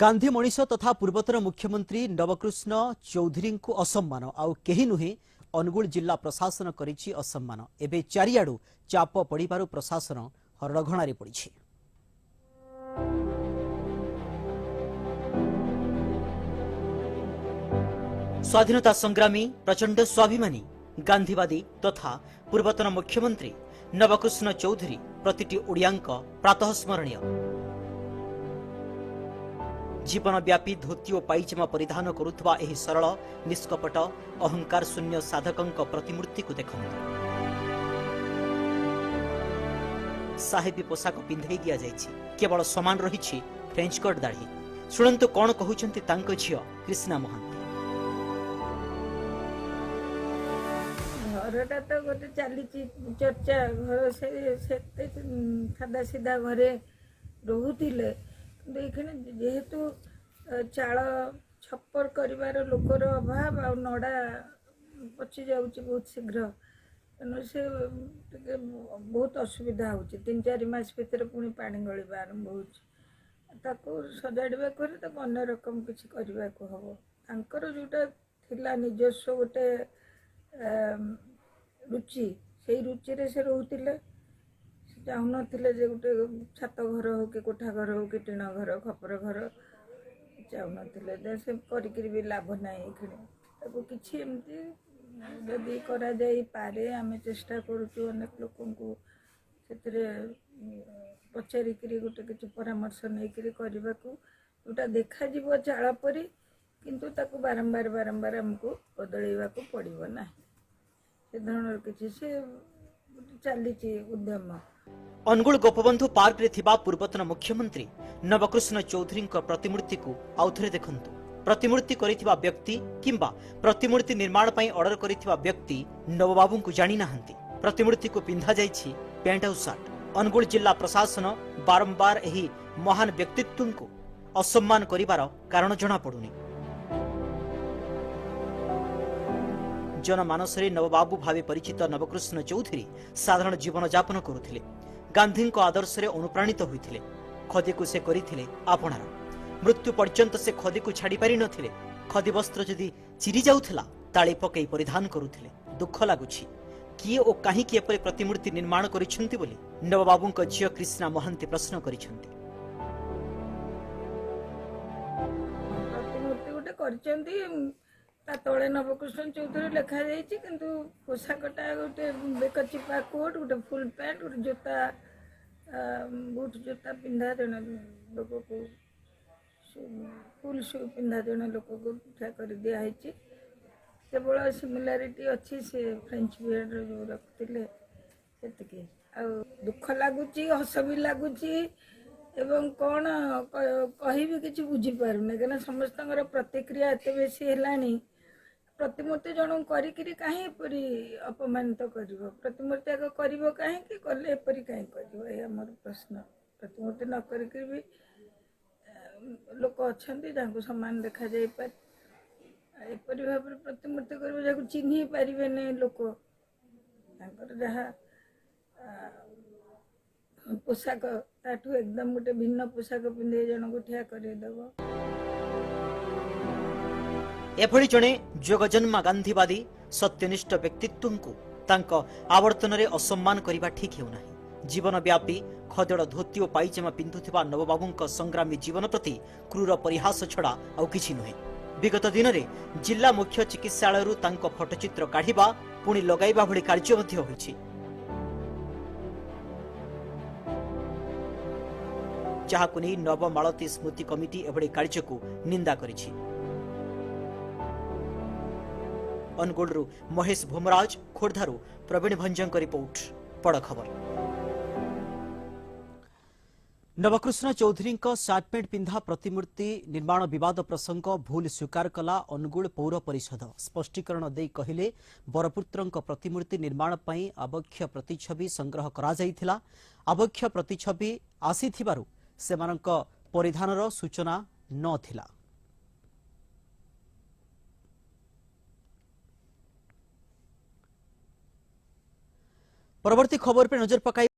गांधी मनीष तथा पूर्वतन मुख्यमंत्री नवकृष्ण चौधरी को असम्मान आउ केही नुहे अनुगुल जिला प्रशासन करिछि असम्मान। एबे चारियाडू चाप पड़िबारु प्रशासन हरडघणारे पड़िछि। स्वाधीनता संग्रामी प्रचंड स्वाभिमानी गांधीवादी तथा पूर्वतन मुख्यमंत्री नवकृष्ण चौधरी प्रतिटी ओडियांक प्रातः स्मरणीय। जीवनव्यापी धोती और पाइजामा परिधान करुवा एही सरल निष्कपट अहंकार शून्य साधकंक प्रतिमूर्ति को देखंतु। साहेबी पोशाक पिंधे दिया जाइछि, केवल समान रहिछि फ्रेंच कट दाढ़ी। शुणंतु कौन कहउछंती तांको झियो कृष्णा महांती। घरटा तो गोटे चली चर्चा घर से सादा सीधा घरे रोहुतिले जेहेतु चाल छप्पर कर लोकर अभाव आ नड़ा पचि जाऊँच बहुत शीघ्र तेणु से बहुत असुविधा हो 3-4 मास भितर पुणी पानी गलवा आरंभ हो सजाड़ा अन्य रकम किसी करने को हम तांकर जोटा थिला निजस्व गोटे रुचि से रुचि से रोते चाहून जे गोटे छात घर हो कि कोठा घर हो कि टीण घर खपर घर चाहून से कर लाभ ना कि जदि करे आम चेष्टा करुचु अनेक लोक पचारिक गोटे किसी परामर्श नहीं करने को जोटा देखा चाल परी किंतु ताकू बारंबार बारंबार आमको बदलैवा को पड़ो ना से धरण किसी से चली उद्यम। अनुगुल गोपबंधु पार्क रे थिबा पूर्वतन मुख्यमंत्री नवकृष्ण चौधरी प्रतिमूर्ति को आउथरे देखंतु। प्रतिमूर्ति करिथिबा व्यक्ति किंबा प्रतिमूर्ति निर्माण पई ऑर्डर करिथिबा व्यक्ति नवबाबू को जानि नाहंती। प्रतिमूर्ति को पिंधा जाइछि पैंट और शर्ट। अनुगुल जिला प्रशासन बारंबार एही महान व्यक्तित्व को असम्मान करिवार कारण जणा पडुनी। जनमानसरे नवबाबू भावे परिचित नवकृष्ण चौधरी साधारण जीवन यापन करुथिले। गांधी आदर्श अनुप्राणित होइथिले। खदी को से करिथिले आपणार। मृत्यु पर्यंत से खदी को छाड़ी पारि नथिले। खदी वस्त्र जदि चिरी जाउथिला ताळे पकई परिधान करुथिले। दुख लागुछि किए ओ काहे कि एपरि प्रतिमूर्ति निर्माण करिसंती बोली नवबाबूंक झियो कृष्णा महांती प्रश्न करिसंती। प्रतिमूर्ति गोटे करिसंती तले नवकृष्ण चौधरी लिखा जाइए किंतु पोशाकटा गोटे बेक चिपा कोट गोटे फुल पैंट गोटे जोता बूट जोता पिंधा जड़े लोक को फुल शू पिंधा जड़े लोक को ठिया कर दिखाई केवल सिमिलारिटी अच्छी से फ्रेंच बियर्ड जो रखते से दुख लगुच हस भी लगुच एवं कौन कही भी किसी बुझीपारूना कहीं समस्त प्रतिक्रिया एत बेसी है। प्रतिमूर्ति जन कहीं अपमानित कर प्रतिमूर्ति आगे कर कहीं कले एपरी कहीं कर मोर प्रश्न। प्रतिमूर्ति न करी भी लोक अच्छा जहाँ सम्मान देखा जापर एपरी भाव प्रतिमूर्ति कर चिन्ह पारे नहीं लोक जहाँ पोशाक ताठू एकदम गोटे भिन्न पोशाक पिंधे जन को ठिया करदेव। एभली जड़े जोगजन्मा गांधीवादी सत्यनिष्ठ व्यक्तित्व को तांको आवर्तन रे असम्मान करिबा ठीक हेउना। जीवनव्यापी खदड़ धोती और पाइजामा पिंधुथिबा नवबाबूंक संग्रामी जीवन प्रति क्रूर परिहास छड़ा आउ किछि नुहे। विगत दिन रे जिला मुख्य चिकित्सालय तांको फोटोचित्र काढ़िबा पुणी लगाइबा भली कार्य मध्य होइछि। जहाकु नै नवमालती स्मृति कमिटी एभली कार्य को निंदा करिछि। अनुगुलरू महेश भोमराज, खोर्धारू प्रवीण भंजंक रिपोर्ट बड़ खबर। नवकृष्ण चौधरी सार्ट पैंट पिंधा प्रतिमूर्ति निर्माण विवाद प्रसंग भूल स्वीकार कला अनुगुल पौर परिषद। स्पष्टीकरण दे कहिले बरपुत्रंक प्रतिमूर्ति निर्माण पई आवश्यक प्रतिछवि संग्रह करा जाइथिला। आवश्यक प्रतिछवि आसीथिबारु सेमानंक परिधानर सूचना नथिला। परवर्ती खबर पर नजर पकाई।